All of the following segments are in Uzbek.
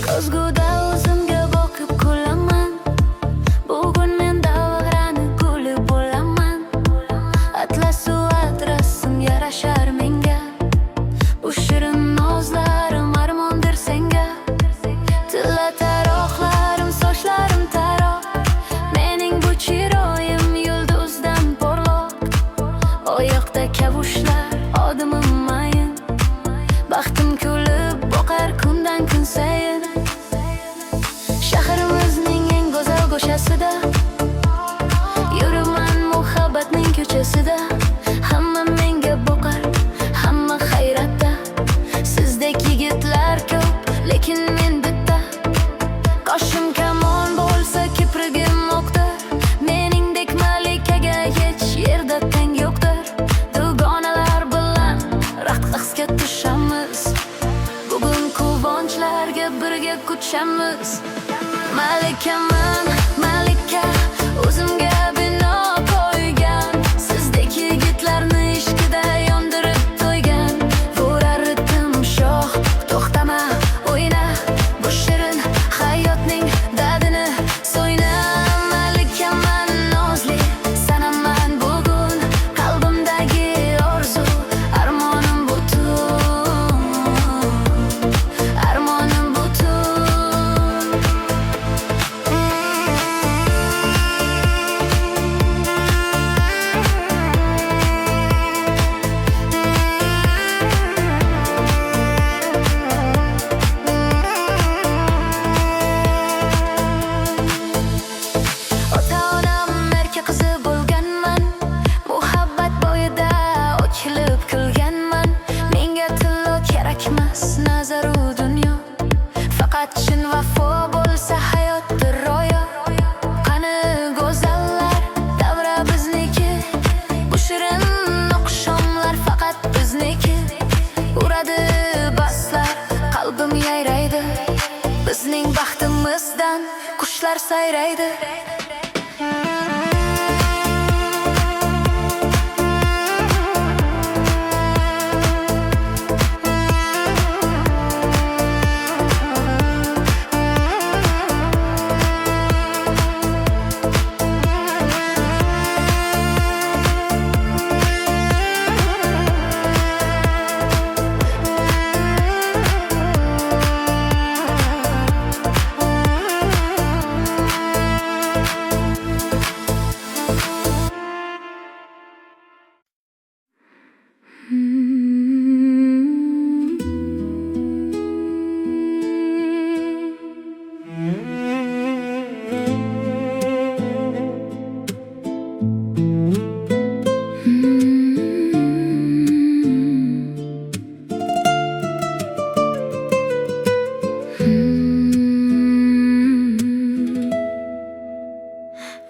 Ko'zguda o'zimga boqib kulaman. Bugun men davrani guli bo'laman. Atlas u atrasim yarashar menga. Bu shirin nozlarim armondir senga. Tilla taroqlarim, sochlarim taroq. Mening bu chiroyim yulduzdan porloq. Oyoqda kavushlar, odimim mayin. Baxtim kulib boqar kundan kun sayin. Shahrimizning eng go'zal go'shasida yuraman muhabbatning ko'chasida. Hamma menga boqar, hamma hayratda. Sizdek yigitlar ko'p, lekin men bitta. Qoshim kamon bo'lsa, kiprigim o'qdir. Meningdek malikaga hech yerda teng yo'qdir. Dugonalar bilan raqsga tushamiz. Bugun quvonchlarga birga kuchamiz. Malikaman, malika, o'zimga bino qo'ygan. Sizdek yigitlarni ishqida yondirib to'ygan. Urar ritim shoh, to'xtama, o'yna. Bu shirin hayotning dadini so'yna. Malikaman nozli, sanaman bugun. Qalbimdagi orzu, armonim butun. Armonim butun. Ota-onam erka qizi bo'lganman. Muhabbat bo'yida ochilib kulganman. Menga tillo kerakmas nazaru dunyo. Faqat chin vafo bo'lsa hayotdir ro'yo. Qani go'zallar, davra bizniki. Bu shirin oqshomlar faqat bizniki. Uradi baslar, qalbim yayraydi. Bizning baxtimizdan qushlar sayraydi.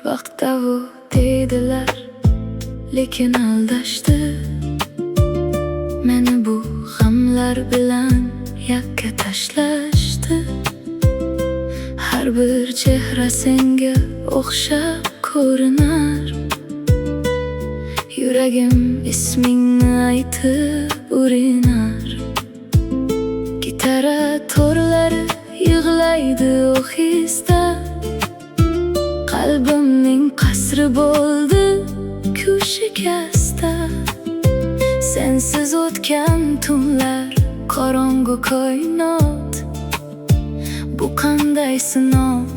Vaqtda u deydilar, lekin aldashdi. Meni bu g'amlar bilan yakka tashlashdi. Har bir chehra senga o'xshab ko'rinar. Yuragim ismingni aytib urinar. Gitara to'rlari yig'laydi ohista. Qalbimning qasri bo'ldi ku shikasta. Sensiz o'tgan tunlar, qorong'u koinot. Bu qanday sinov,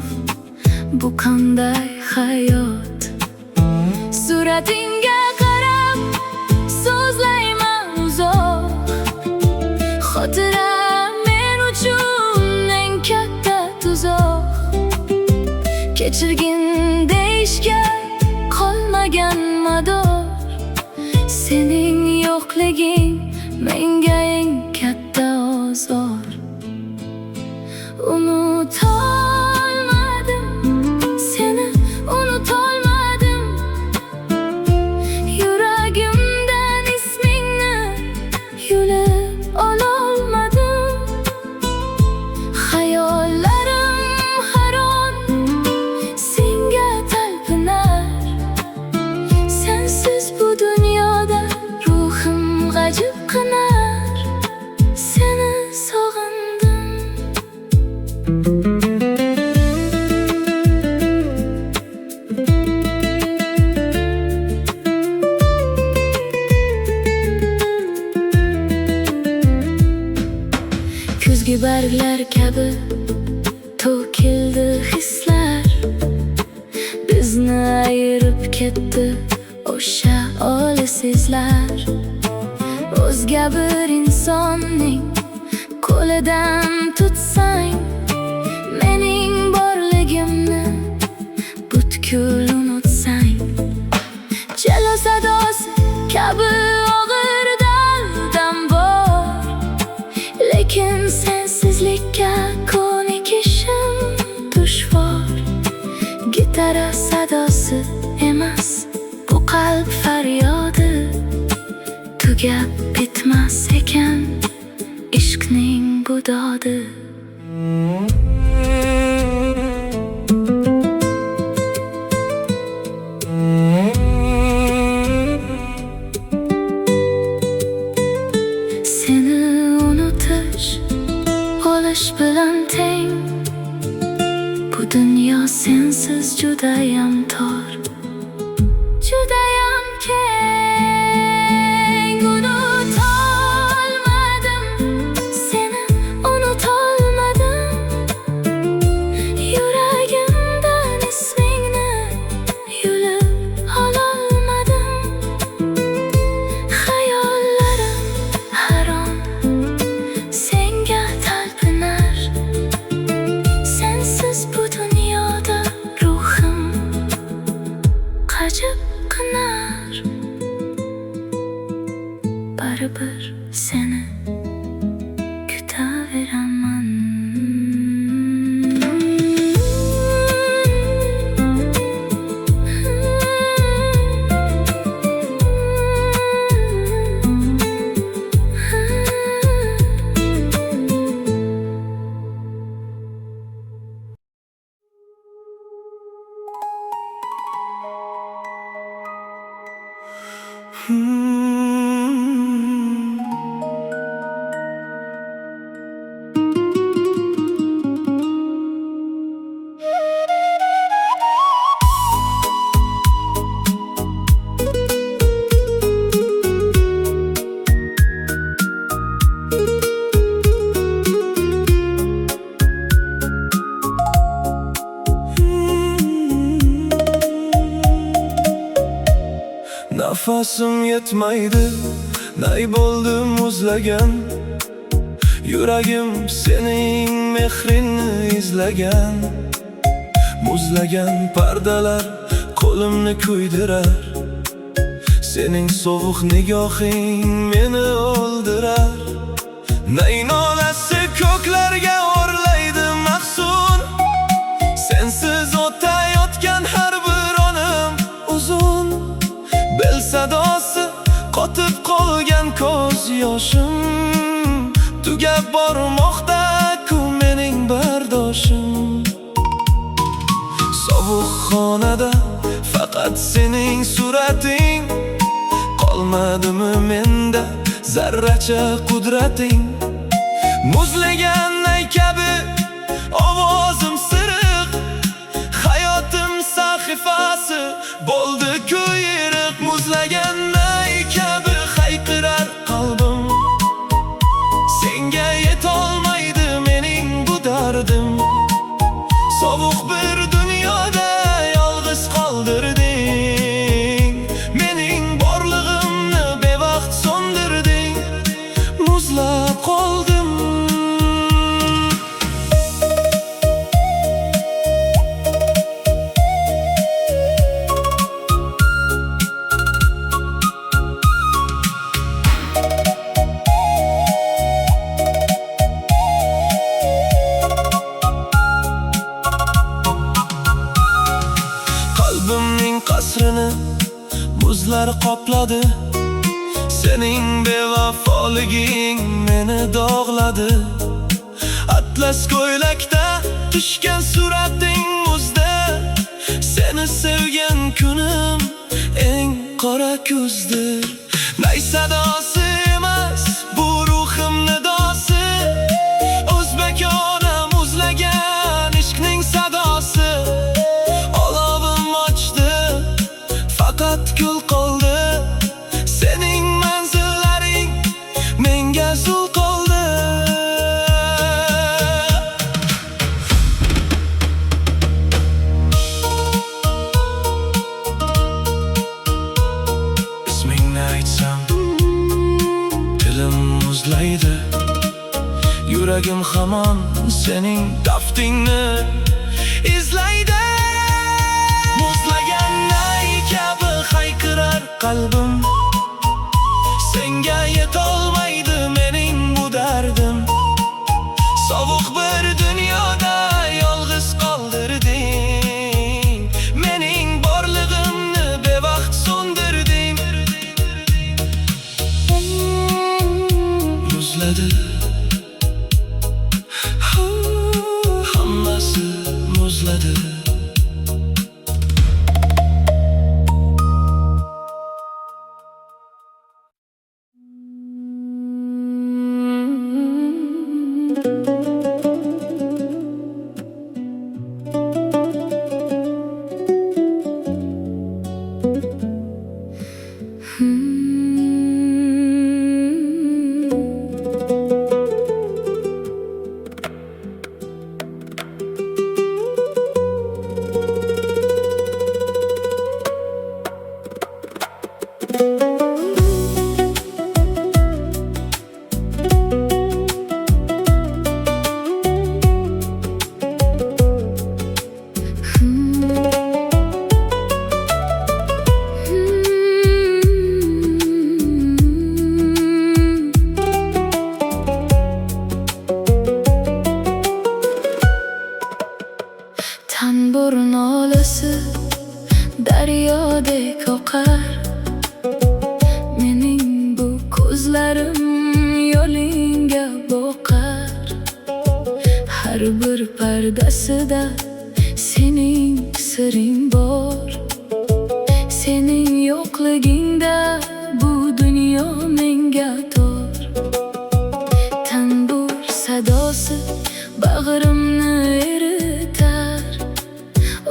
bu qanday hayot. Suratingga qarab so'zlayman uzoq. Xotira men uchun eng katta tuzoq. Kechirgin deyishga qolmagan mador. Sening yo'qliging menga eng katta ozor. Unutolmadim, seni unutolmadim. Yuragimdan ismingni yulib ololmadim. Hayollarim har on senga talpinar. Sensiz bu dunyoda ruhim g'ajib qinar. Seni sog'indim. sirlar kabi to'kildi hislar. Bizni ayirib ketdi o'sha olis izlar. O'zga bir insonning qo'lidan tutsang, mening borligimni butkul unutsang. Chelo sadosi kabi og'ir dardam bor, lekin sensizlikka ko'nikishim dushvor. Gitara sadosi emas, bu qalb faryodi. Tugab bitmas ekan ishqning bu dodi. Seni unutish o'lish bilan teng. Bu dunyo sensiz judayam tor, judayam keng. Unutolmadim, seni unutolmadim. Yuragimdan ismingni yulib ololmadim. Xayollarim harom senga talpinar. Sensiz bu dunyoda ruhim qajib qinar. Baribir seni kutaveraman. Nafasim yetmaydi, nay bo'ldim muzlagan. Yuragim sening mehrini izlagan. Muzlagan pardalar qo'limni kuydirar. Sening sovuq nigohing meni o'ldirar. Nay nolasi ko'klarga o'rlaydi mahzun. Sensiz o'tayotgan har bir onim uzun. Bel sadosi qotib qolgan ko'z yoshim. Tugab bormoqda-ku mening bardoshim. Sovuq xonada faqat sening surating. Qolmadimi menda zarracha qudrating? Muzlagan nay kabi ovozim siriq. Hayotim sahifasi bo'ldi-ku yiriq. Muzlagan nay kabi hayqirar qalbim. Senga yetolmaydi mening bu dardim. Sovuq bir dunyoda yolg'iz qoldirding. Mening borlig'imni bevaqt so'ndirding. Muzlab qoldim. Qalbimning qasrini muzlar qopladi. Sening bevafoliging meni dog'ladi. Atlas ko'ylakda tushgan surating muzda. Seni sevgan kunim eng qora kuzdir. Nay sadosi emas, bu ruhim nidosi. O'zbekona muzlagan ishqning sadosi. Olovim ochdi, faqat kul qoldi. Sening manzillaring menga zul qoldi. hamon sening daftingni izlaydi. Muzlagan nay kabi hayqirar qalbim, senga yetolmaydi mening bu dardim. Sovuq bir dunyoda yolg'iz qoldirding, mening borlig'imni bevaqt so'ndirding. Muzladi, hammasi muzladi. Tanbur nolasi daryodek oqar, mening bu ko'zlarim yo'lingga boqar. Har bir pardasida sening siring bor, sening yo'qligingda bu dunyo menga tor. Tanbur sadosi bag'rimni eritar,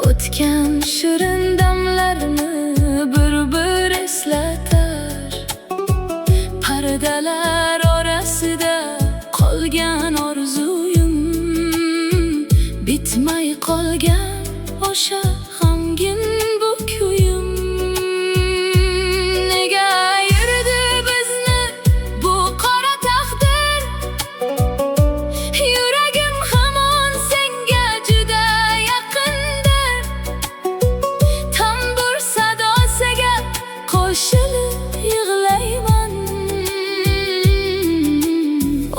o'tgan shirin damlarni bir eslatar. Pardalar orasida qolgan orzuyim, bitmay qolgan o'sha g'amgin bu kuyim. Nega ayirdi bizni bu qora taqdir? Yuragim hamon senga juda yaqindir. Tanbur sadosiga qo'shilib yig'layman,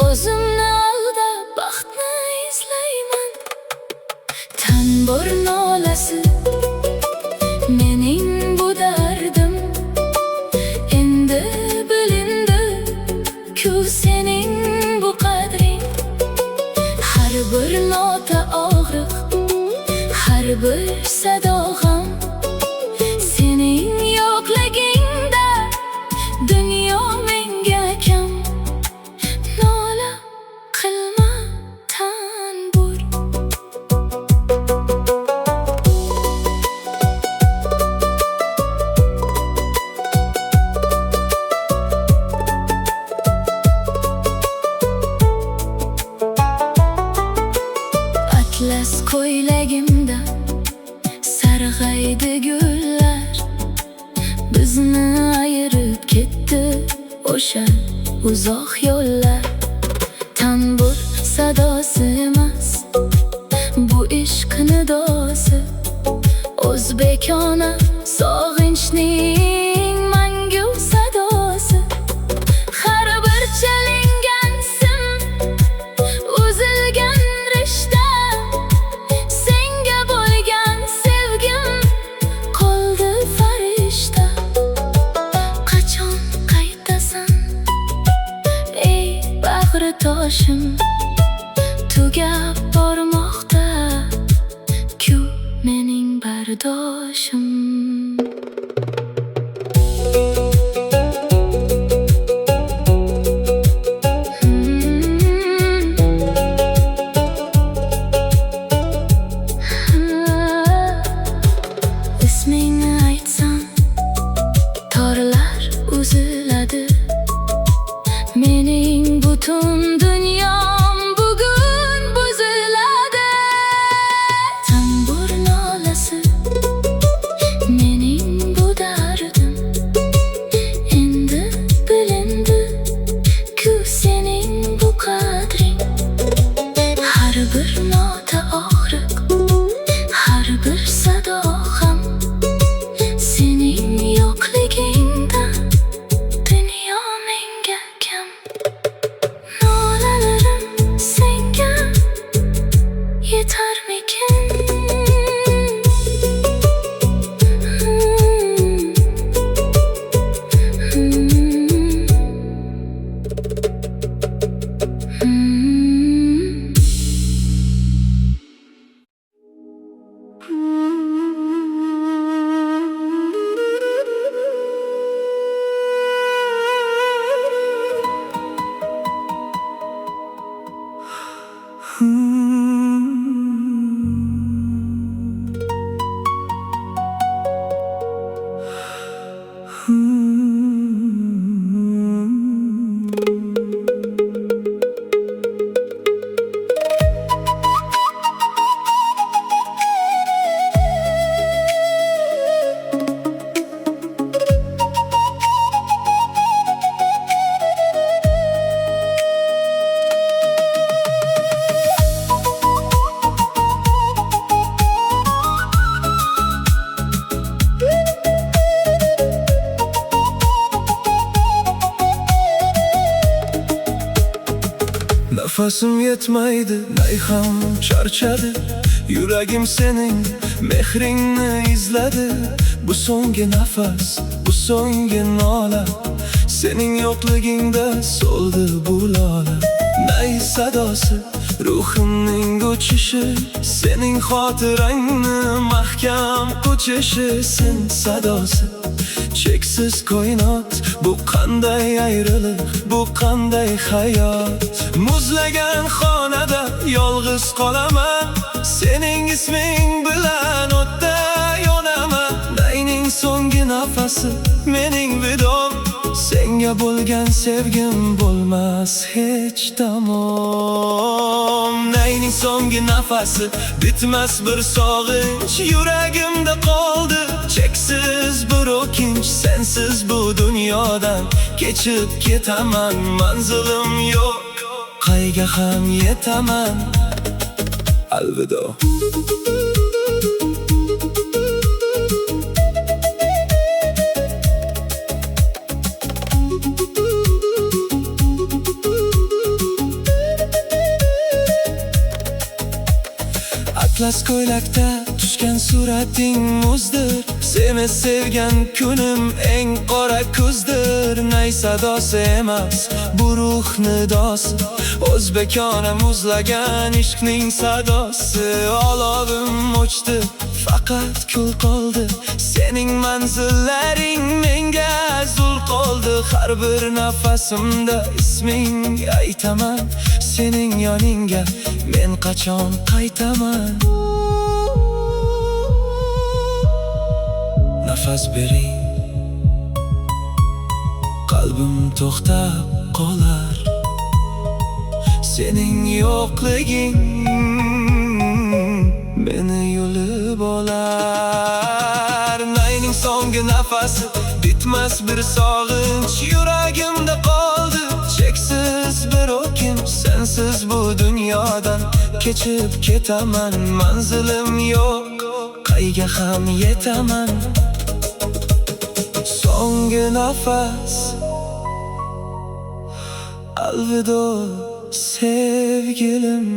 o'zimni aldab baxtni izlayman. Tanbur nolasi mening bu dardim, endi bilindi ku sening bu qadring. Har bir nota og'riq, har bir sado g'am, sening yo'qligingda dunyo menga kam. Nola qilma tanbur, atlas ko'ylagimda sarg'aydi gullar, bizni ayirib ketdi o'sha uzoq yo'llar. Tanbur sadosi emas bu ishq nidosi, o'zbekona sog'inchning mangu sadosi. Har bir chalingan sim, uzilgan rishta, senga bo'lgan sevgim qoldi farishta. Qachon qaytasan ey bag'ri toshim, tugab bormoqda ku mening bardoshim. Ismingni aytsam torlar uziladi, mening butun dunyom bugun buziladi. Tanbur nolasi Nafasim yetmaydi, nayham charchadi. Yuragim sening mehringni izladi. Bu so'nggi nafas, bu so'nggi nola. Sening yo'qligingda so'ldi bu lola. Nay sadosi, ruhimning uchishi, sening xotirangni mahkam quchishi. Sen sadosi, cheksiz koinot. Bu qanday ayriliq, bu qanday hayot. Muzlagan xonada yolg'iz qolaman, sening isming bilan o'tda yonaman. Nayning so'nggi nafasi, mening vidom. Senga bo'lgan sevgim bo'lmas hech tamom. Nayning so'nggi nafasi, bitmas bir sog'inch yuragimda qoldi. Cheksiz bir o'kinch, sensiz bu dunyodan kechib ketaman. Manzilim yo'q, qayga ham yetaman. Alvido. Atlas ko'ylakda tushgan surating muzdir. Seni sevgan kunim eng qora kuzdir. Nay sadosi emas, bu ruh nidosi. O'zbekona muzlagan ishqning sadosi. Olovim o'chdi, faqat kul qoldi. Sening manzillaring menga zul qoldi. Har bir nafasimda isming aytaman. Sening yoningga men qachon qaytaman? Nafas bering, qalbim to'xtab qolar. Sening yo'qliging meni yulib olar. Nayning so'nggi nafasi, bitmas bir sog'inch yuragimda qoldi. Cheksiz bir o'kinch, sensiz bu dunyodan kechib ketaman. Manzilim yo'q, qayga ham yetaman. So'nggi nafas, alvido sevgilim.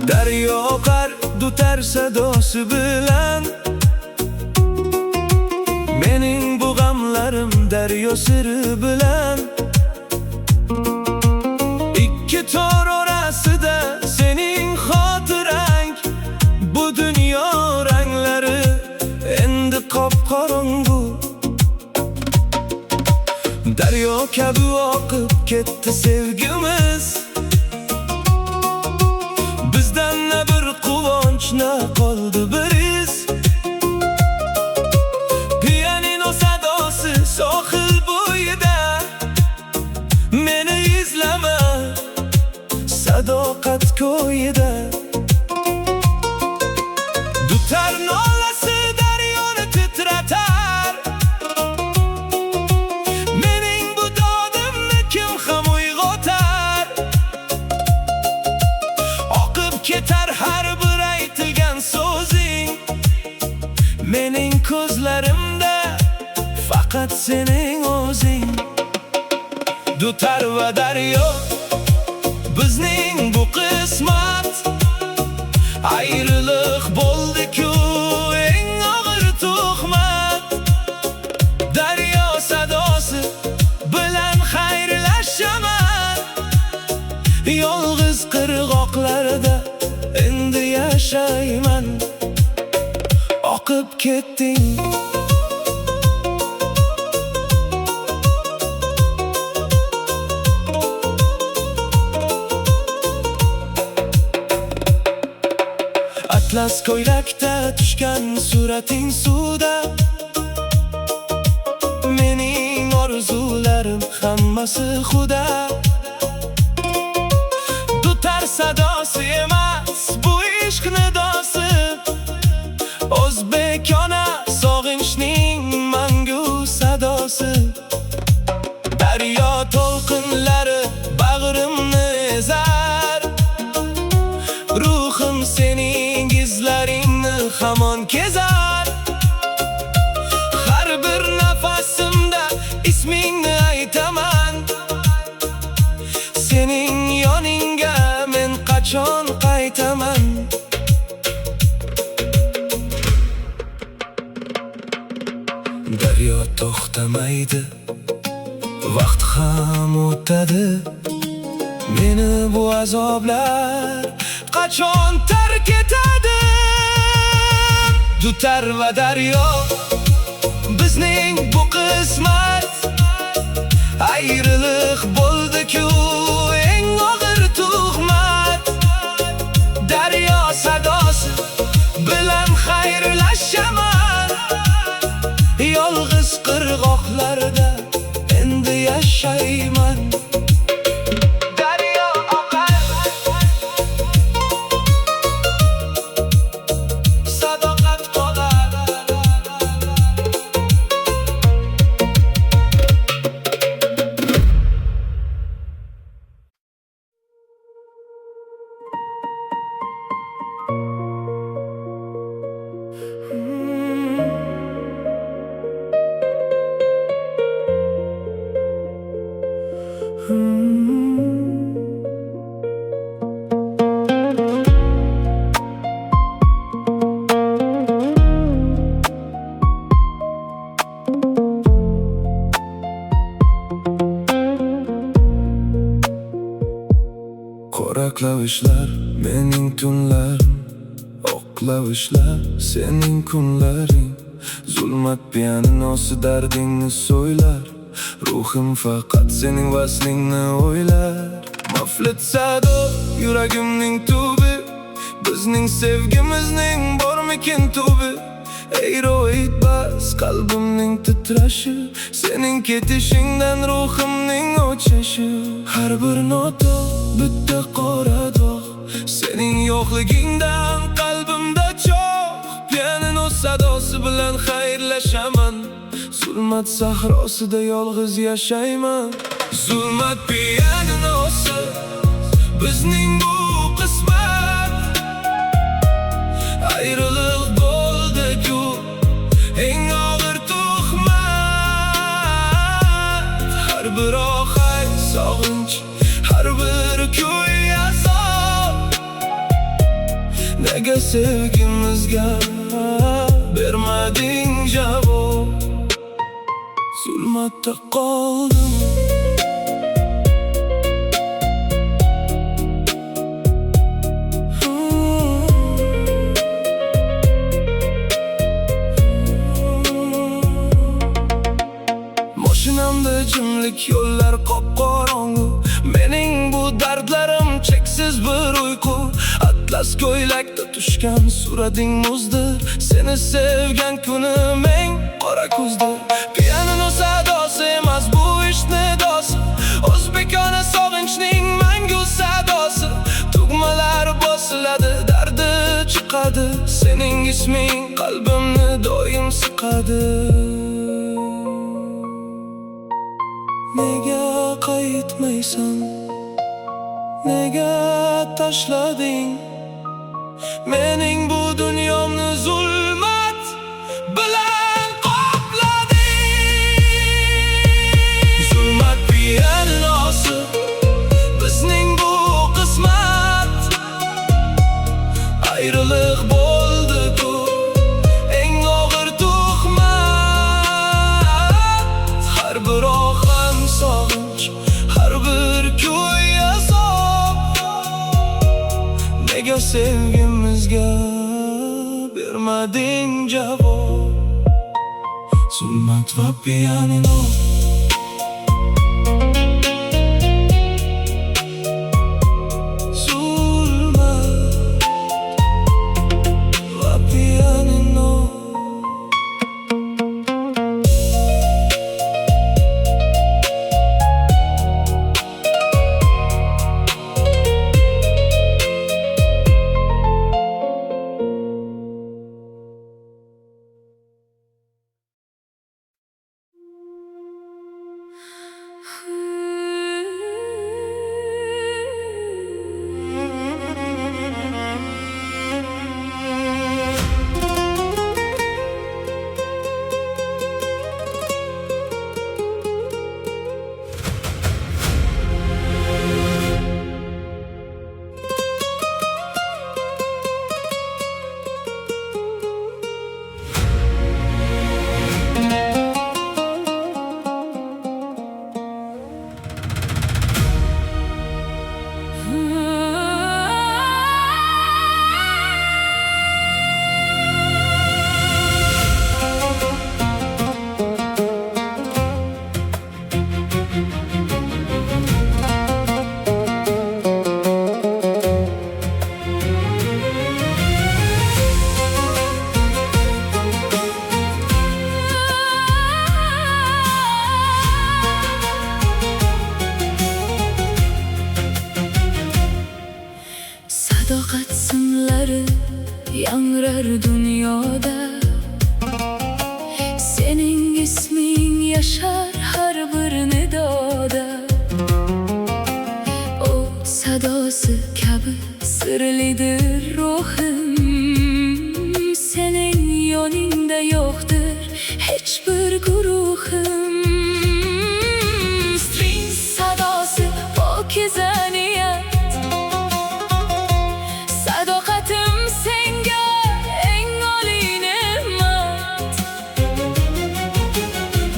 Daryo oqar dutar sadosi bilan. Mening bu g'amlarim daryo siri bilan. Ikki tor orasida sening xotirang. Bu dunyo ranglari endi qop-qorong'u. Daryo kabi oqib ketdi sevgimiz. Bizdan na bir quvonch, na qoldi bir iz. Pianino sadosi sohil bo'yida. Meni izlama, sadoqat ko'yida. Dutar nolasi daryoni titratar. Mening bu dodimni kim ham uyg'otar? Ketar har bir aytilgan so'zing. Mening ko'zlarimda faqat sening o'zing. Dutar va daryo, bizning bu qismat. Ayriliq bo'ldi-ku eng og'ir tuhmat. Daryo sadosi bilan xayrlashaman. ketding. Atlas ko'ylakda tushgan surating suvda. Mening orzularim hammasi xuda. Dutar sadosi emas bu ishq nidosi, o'zbekona sog'inchning mangu sadosi. Daryo to'lqinlari bag'rimni ezar, ruhim sening izlaringni hamon kezar. Har bir nafasimda ismingni aytaman, sening yoningga men qachon qaytaman. Daryo to'xtamaydi, vaqt ham o'tadi. Meni bu azoblar qachon tark etadi? Dutar va daryo bizning bu qismat, ayriliq bo'ldi-ku eng og'ir tuhmat. Daryo sadosi bilan xayrlashaman, yolg'iz qirg'oqlarda endi yashayman. Daryo oqar, sadoqat qolar. Qora klavishlar mening tunlarim, oq klavishlar sening kunlaring. Zulmat pianinosi dardingni so'ylar, ruhim faqat sening vaslingni o'ylar. Maflit sado yuragimning tubi, bizning sevgimizning bormikin tubi. Ey ro'yit bas qalbimning titrashi, sening ketishingdan ruhimning o'chashi. Har bir nota bitta qora dog', sening yo'qligingdan qalbimda cho'g'. Pianino sadosi bilan xayrlashaman, zulmat sahrosida yolg'iz yashayman. Zulmat pianinosi bizning bu qismat, ayriliq bo'ldi-ku eng og'ir tuhmat. Har bir oqay sog'inch, har bir kuy azob. Nega sevgimizga bermading javob? Zulmatda qoldim. Mashinamda jimlik, yo'llar qop-qorong'u. Mening bu dardlarim cheksiz bir uyqu. Atlas ko'ylakda tushgan surating muzdir, seni sevgan kunim eng qora kuzdir. Pianino sadosi emas bu ishq nidosi, o'zbekona sog'inchning mangu sadosi. Tugmalar bosiladi, dardi chiqadi, sening isming qalbimni doim siqadi. Nega qaytmaysan? Nega tashlading? Mening bu dunyomni zulmat bilan qoplading. Zulmat pianinosi bizning bu qismat, ayriliq bo'ldi-ku eng og'ir tuhmat. Har bir oqan sog'inch, har bir kuy azob. Nega sevgimizga bermading javob? zulmat va pianino. Zulmat va pianino. Sadoqat simlari yangrar dunyoda. Sening isming yashar har bir nidoda. O sadosi kabi sirlidir ruhim. Sening yoningda yo'qdir hech bir guruhim. String sadosi pokiza niyat. Sadoqatim senga eng oliy ne'mat.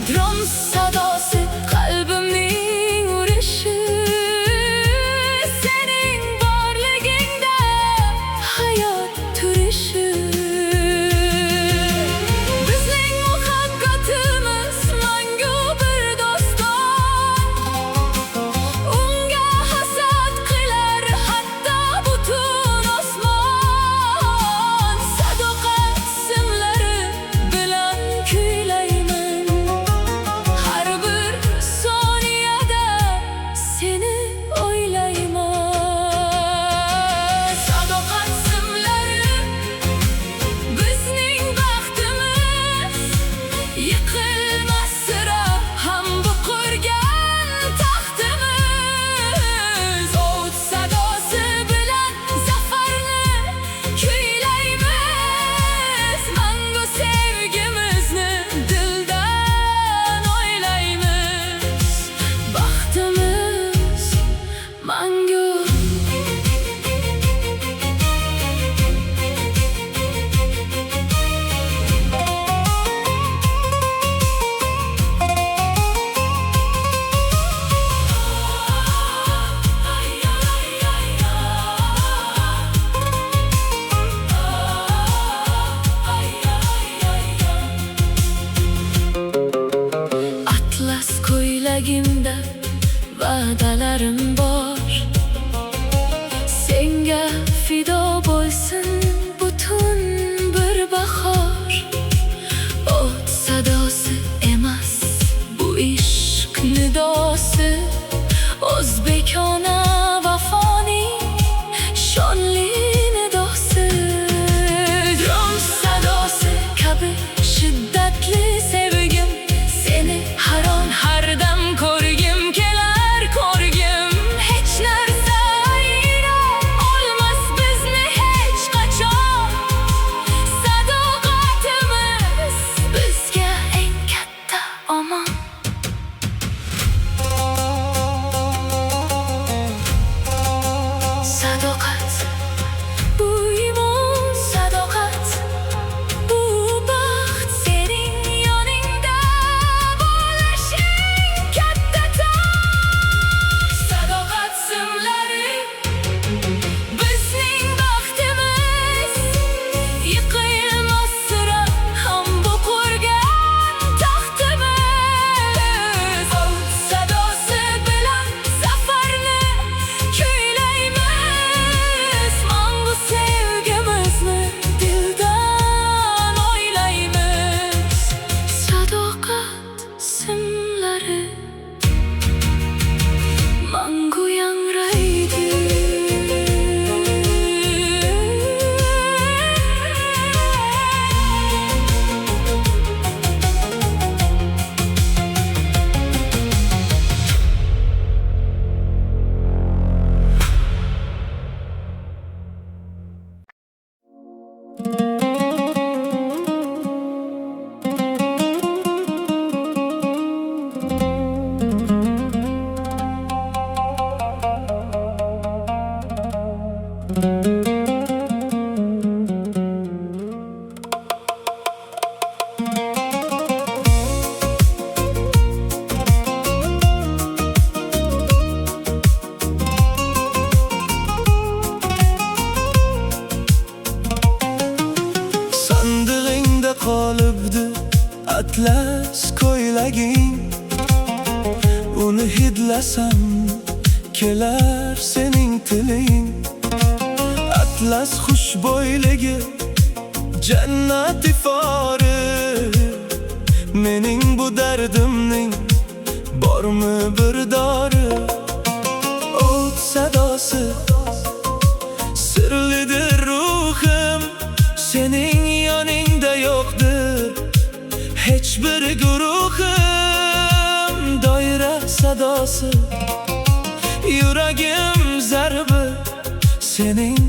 Drum sadosi qalbimning urishi. Sening borligingda hayot turishi. Bizning muhabbatimiz mangu bir doston. Unga hasad qilar hatto butun osmon. Sadoqat simlari bilan kuylayman. Har bir soniyada seni o'ylayman. Sadoqat simlari bizning baxtimiz. Yiqilmas sira ham bu qurgan taxtimiz. O't sadosi bilan zafarni kuylaymiz. Mangu sevgimizni dildan o'ylaymiz. Baxtimiz mangu. Atlas ko'ylagimda va'dalarim bor. Senga fido bo'lsin butun bir bahor. O't sadosi emas bu ishq nidosi. O'zbekona vafoning shonli nidosi. Drum sadosi kabi shiddatli sevgim. Seni har on har dam ko'rgim kelar ko'rgim. Hech narsa ayira olmas bizni. Sandığında qolibdi atlas ko'ylaging. Uni hidlasam kelar sening tiling. Atlas xushbo'yligi jannat ifori. Mening bu dardimning bormi bir dori? O't sadosi sirlidir ruhim. Sening yoningda yo'qdir hech bir guruhim. Doira sadosi yuragim zarbi. Sening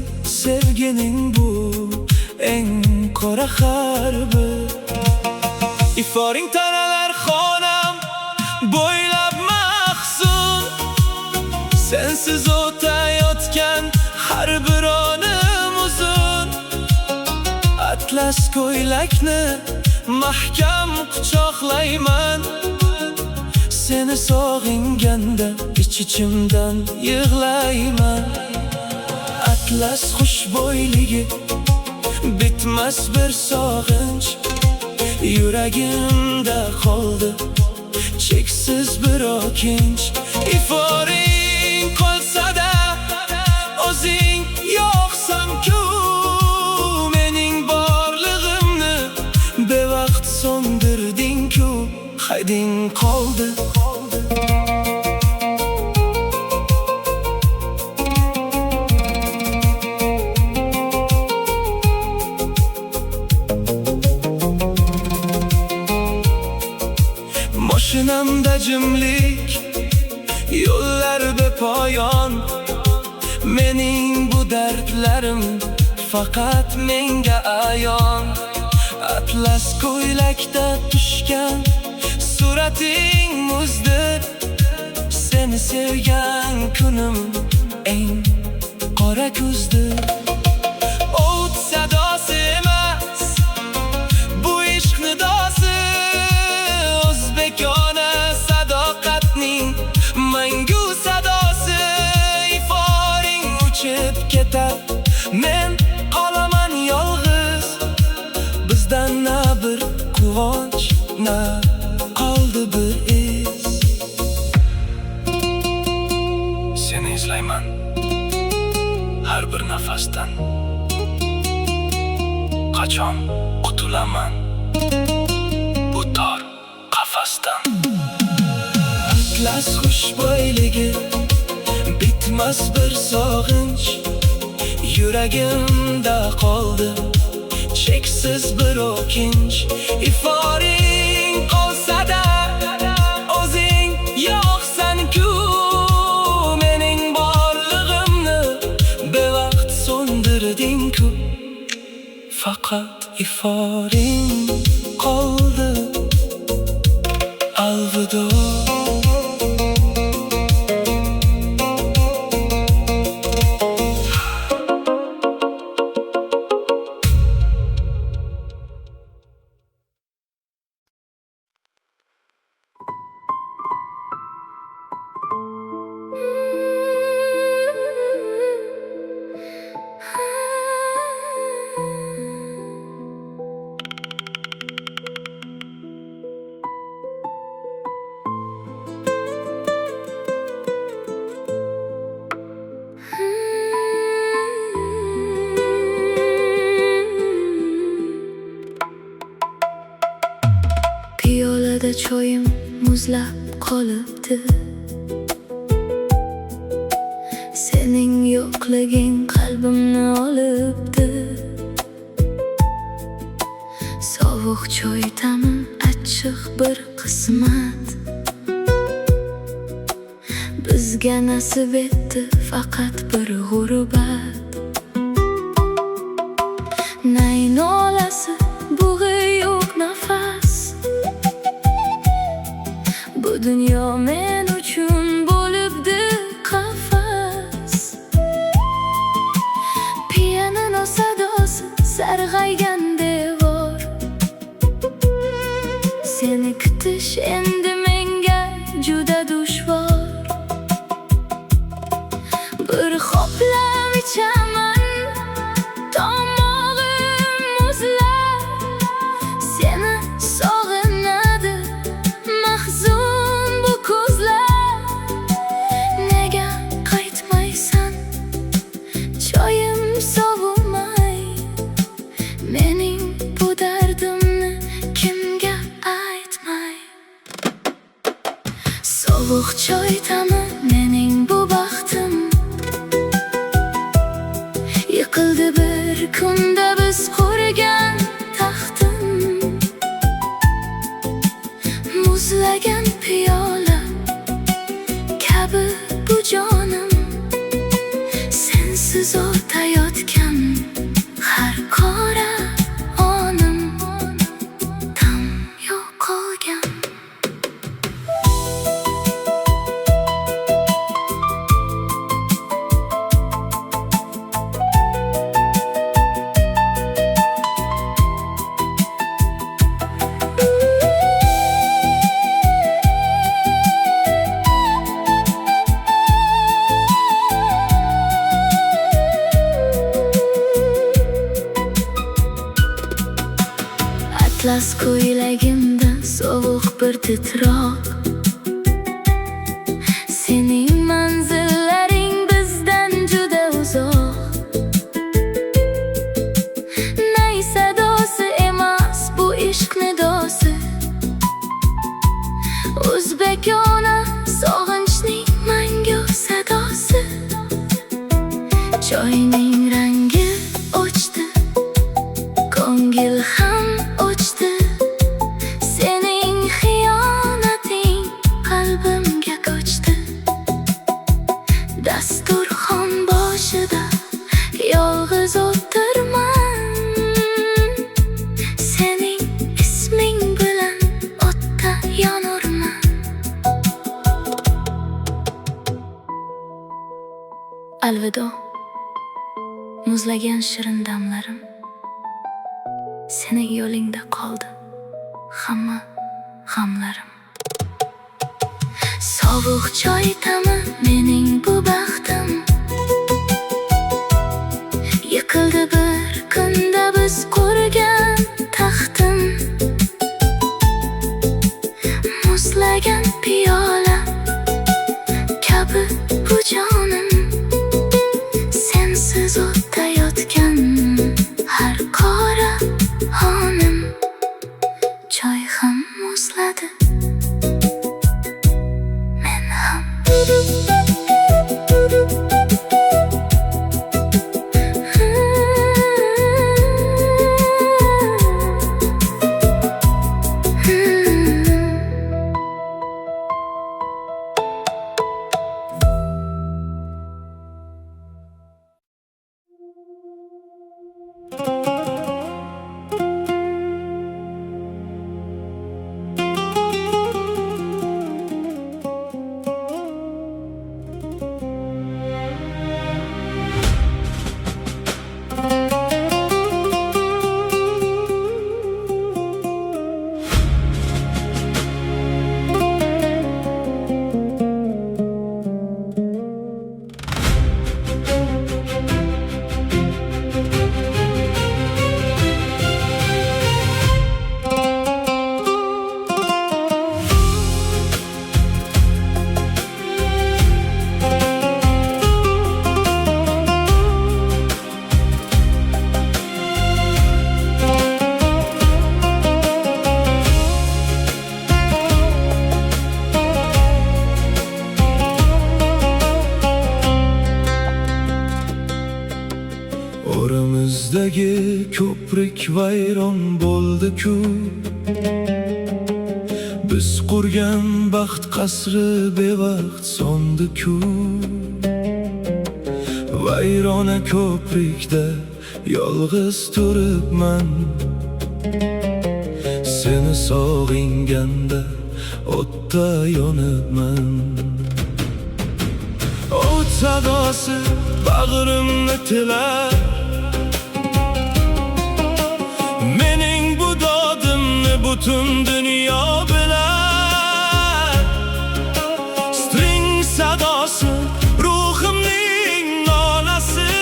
sevgining bu eng qora harbi. Iforing taralar xonam bo'ylab mahzun. Sensiz o'tayotgan har bir onim uzun. Atlas ko'ylakni mahkam quchoqlayman. Seni sog'inganda ich-ichimdan yig'layman. Atlas xushbo'yligi bitmas bir sog'inch. Yuragimda qoldi cheksiz bir o'kinch. Iforing qolsa-da o'zing yo'qsan-ku. Mening borlig'imni bevaqt so'ndirding-ku. Hayding qoldi. Mashinamda jimlik, yo'llar bepoyon. Mening bu dardlarim faqat menga ayon. Atlas ko'ylakda tushgan surating muzdir. Seni sevgan kunim eng qora kuzdir. O't sadosi emas bu ishq nidosi. O'zbekona sadoqatning mangu sadosi. Iforing uchib ketar, men qolaman yolg'iz. Bizdan na bir quvonch, na qoldi bir iz. Seni izlayman har bir nafasdan. Qachon qutulaman bu tor qafasdan? Atlas xushbo'yligi bitmas bir sog'inch. Yuragimda qoldi cheksiz bir o'kinch. Iforing qolsa-da o'zing yo'qsan-ku. Mening borlig'imni bevaqt so'ndirding-ku. Faqat iforing qoldi. Alvido. Piyolada choyim muzlab qolibdi. Sening yo'qliging qalbimni olibdi. Sovuq choy ta'mi achchiq bir qismat. Bizga nasib etdi faqat bir g'urbat. nay nolasi, bug'i yo'q nafas. Bu dunyo men uchun bo'libdi qafas. Pianino sadosi, sarg'aygan devor. Seni kutish endi menga juda dushvor. Bir xoplab ichaman, tomog'im muzlab. Seni sog'inadi mahzun bu ko'zlar. Nega qaytmaysan, choyim sovumay? Mening bu dardimni kimga aytmay? Sovuq choy ta'mi mening bu baxtim. Yıkıldı bir kunda biz qurgan taxtim. Muzlagan piyola kabi bu jonim. Sensiz o'tayotgan har qora onim. Tam yo'q qolgan. Atlas ko'ylagimda sovuq bir titroq. Sening manzillaring bizdan juda uzoq. Nay sadosi emas bu ishq nidosi. O'zbekona sog'inchning mangu sadosi. Choyning rangi o'chdi, ko'ngil ham o'chdi. Sening xiyonating qalbimga ko'chdi. Dasturxon boshida yolg'iz o'tirman. Sening isming bilan o'tda yonurman. Alvido, muzlagan shirin damlarim. Sening yo'lingda qoldi hamma g'amlarim. Sovuq choy ta'mi mening bu baxtim. Yıkıldı bir kunda biz qurgan taxtim. Muzlagan piyola kabi bu jonim. Sensiz o'tayotgan har qora onim. Choy ham muzladi, men ham. Oramizdagi ko'prik vayron bo'ldi-ku. Biz qurgan baxt qasri bevaqt so'ndi-ku. Vayrona ko'prikda yolg'iz turibman. Seni sog'inganda o'tda yonibman. O't sadosi bag'rimni tilar, mening bu dodimni butun dunyo bilar. String sadosi ruhimning nolasi,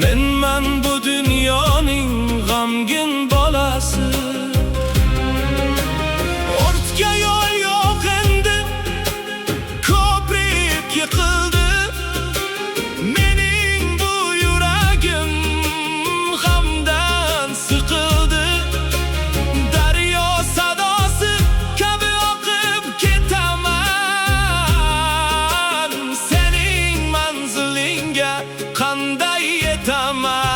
menman bu dunyoning g'amgin bolasi. Ortga yo'l yo'q endi, ko'prik yiqildi, mening bu yuragim g'amdan siqildi. Daryo sadosi kabi oqib ketaman, sening manzilingga qanday yetaman?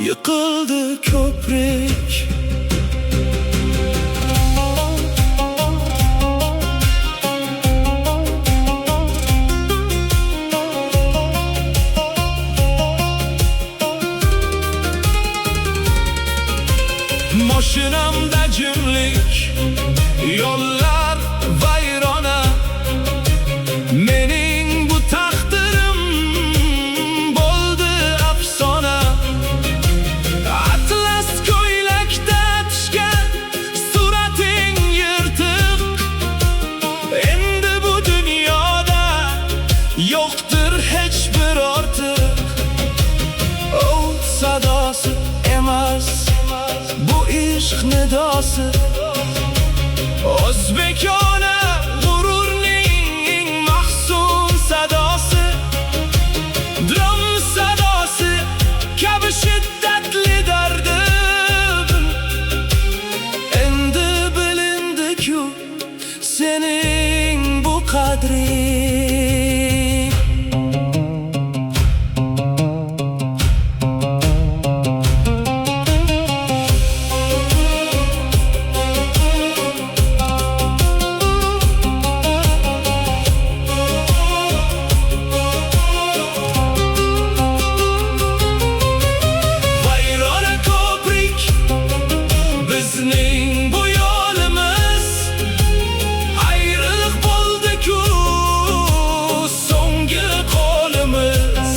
Yıkıldı köprük, Mashinamda jimlik, yollar vayrona. Mening bu taqdirim bo'ldi afsona. Atlas ko'ylakda tushgan surating yirtiq, endi bu dunyoda yo'qdir hech bir ortiq. O't sadosi emas, bu ishq nidosi, o'zbekona g'ururning mahzun sadosi. Drum sadosi kabi shiddatli dardim, endi bilindi-ku sening bu qadring. Bizning bu yo'limiz ayriliq bo'ldi-ku, so'nggi qo'limiz.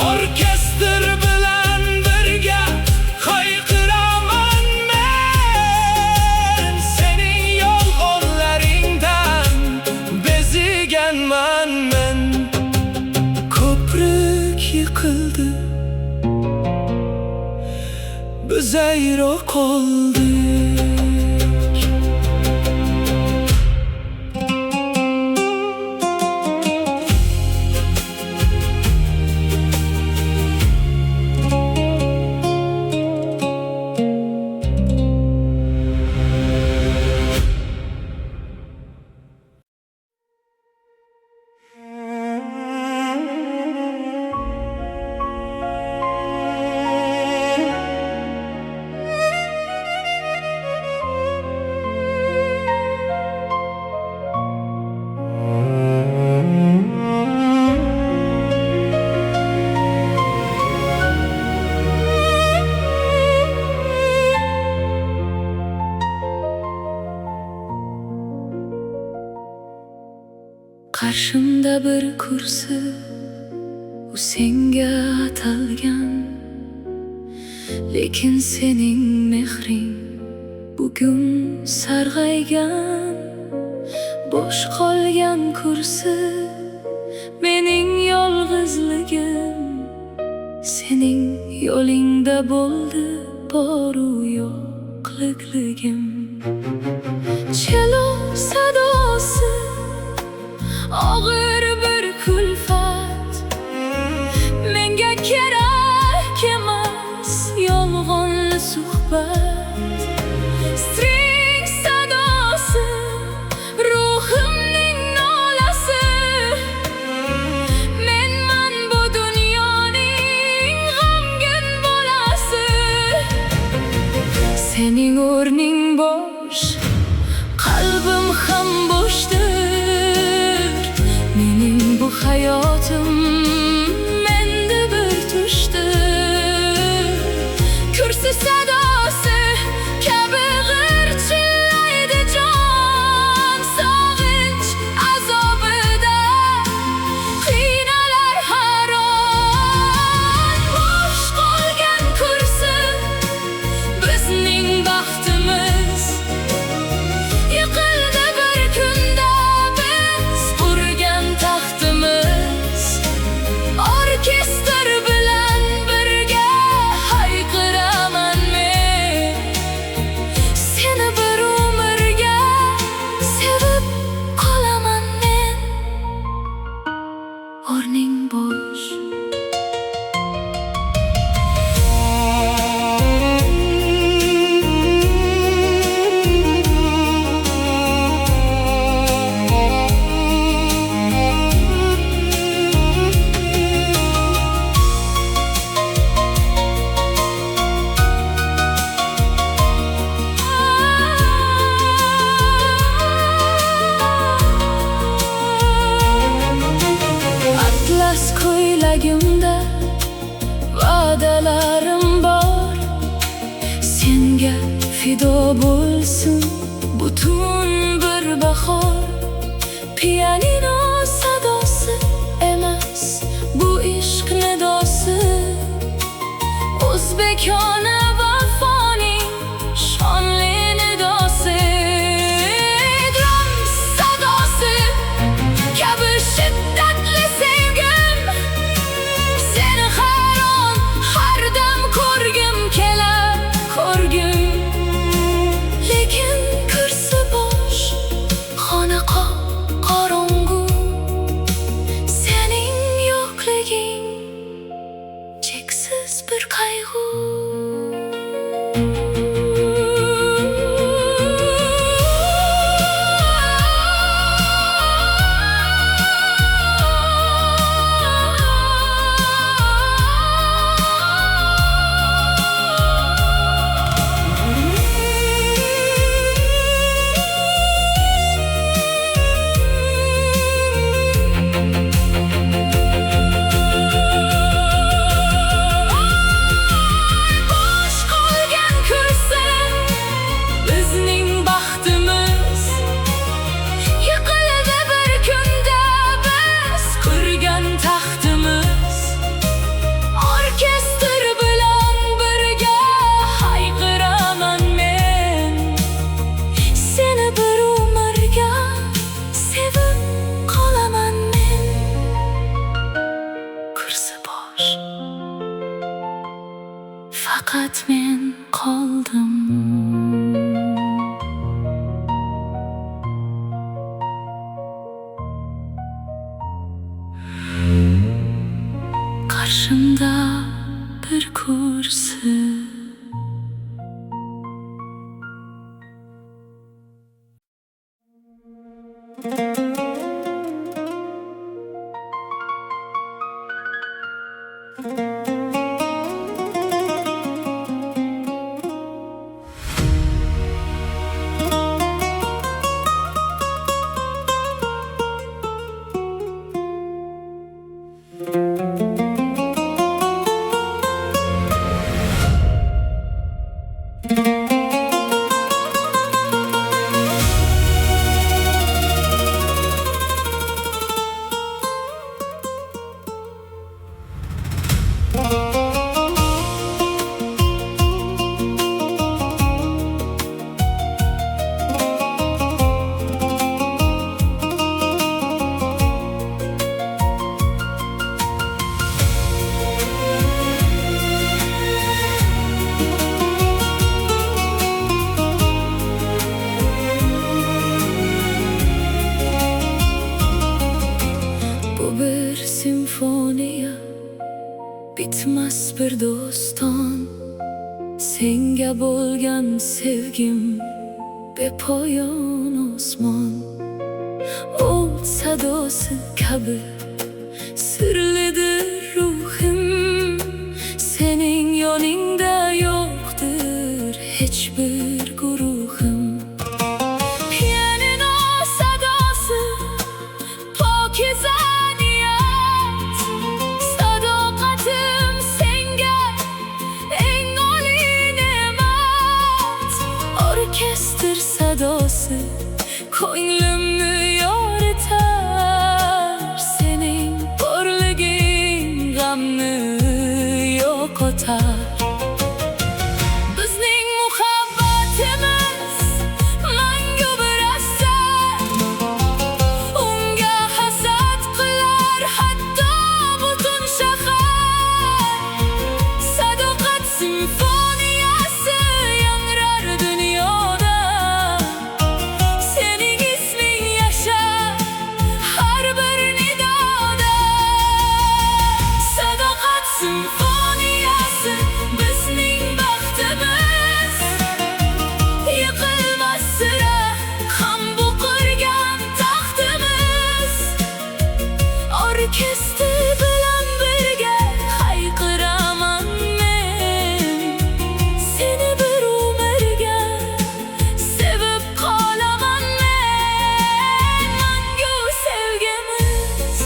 Orkestr bilan birga hayqiraman men, sening yolg'onlaringdan beziganman men. Ko'prik yiqildi, biz ayro qoldik. Qarshimda bir kursi, u senga atalgan, lekin sening mehring bugun sarg'aygan. Bo'sh qolgan kursi mening yolg'izligim, sening yo'lingda bo'ldi boru yo'qligim. Chelo sadosi og'ir bir kulfat, menga kerak muhabbat. String sadosi, ruhimning nolasi. Menman bu dunyoning g'amgin bolasi. Sening o'rning bo'sh, qalbim ham bo'shdir. Mening bu hayotim menda bir tushdir. Kursi sadosi kabi g'irchillaydi jon. Sog'inch azobida qiynalar har on. Bo'sh qolgan kursi bizning baxtimiz. Yiqildi bir kunda biz qurgan taxtimiz. Orkestr bilan birga hayqiraman men. Seni bir umrga sevib qolaman men. O'rning bo'sh. Atlas ko'ylagimda va'dalarim bor. Senga fido bo'lsin butun bir bahor. Pianino sadosi emas bu ishq nidosi. O'zbekona vafoning shonli nidosi. Drum sadosi kabi shiddatli sevgim. Seni har on, har dam ko'rgim kelar, ko'rgim. Lekin kursi bo'sh, xonaqo qorong'u. Sening yo'qliging cheksiz bir qayg'u. Bosh qolgan kursi bizning baxtimiz. Yiqildi bir kunda biz qurgan taxtimiz. Orkestr bilan birga hayqiraman men. Seni bir umrga sevib qolaman men. Kursi bo'sh, faqat men qoldim. Qarshimda bir kursi. bitmas bir doston. Senga bo'lgan sevgim bepoyon osmon, o't sadosi kabi sirlidir ruhim. Sening yoningda yo'qdir hech bir guruhim. Pianino sadosi pokiza niyat, sadoqatim senga eng oliy ne'mat. Orkestr sadosi ko'nglimni yoritar, sening borliging g'amni yo'qotar. Bizning muhabbatimiz mangu bir asar, unga hasad qilar hatto butun shahar. Sadoqat simfoniyasi yangrar dunyoda, sening isming yashar har bir nidoda. Sadoqat simfoniyasi bizning baxtimiz, yiqilmas sira ham bu qurgan taxtimiz. Orkestr bilan birga hayqiraman men, seni bir umrga sevib qolaman men. Mangu sevgimiz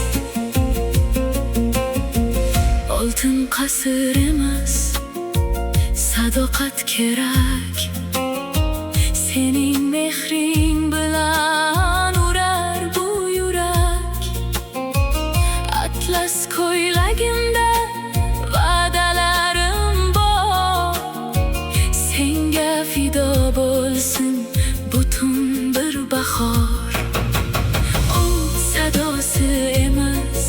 oltin qasr emas, sadoqat kerak. Sening mehring bilan urar bu yurak. Atlas ko'ylagimda va'dalarim bor, senga fido bo'lsin butun bir bahor. O't sadosi emas,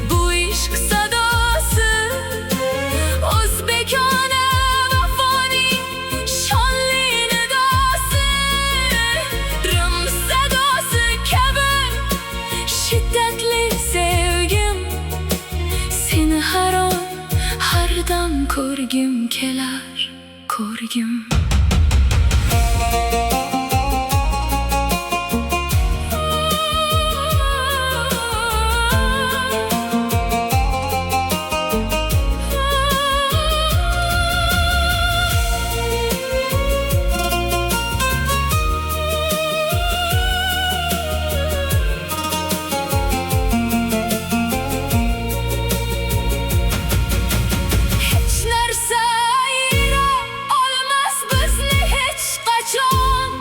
bu ishq sadosi, o'zbekona vafoning shonli nidosi. Rim sadosi kabi shiddatli sevgim, seni har on har dam ko'rgim kelar, ko'rgim. Hech narsa ayira olmas bizni hech qachon.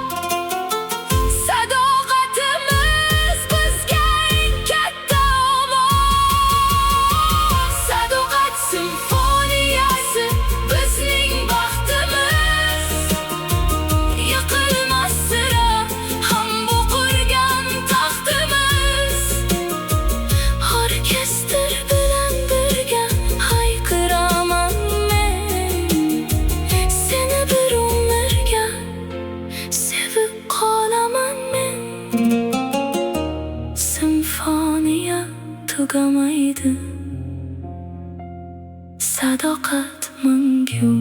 Sadoqatimiz bizga eng katta omon. Sadoqat simfoniyasi bizning baxtimiz, yiqilmas sira ham bu qurgan taxtimiz. Orkestr bilan birga hayqiraman men, seni bir umrga sevib qolaman men. Simfoniya tugamaydi, sadoqat mangu.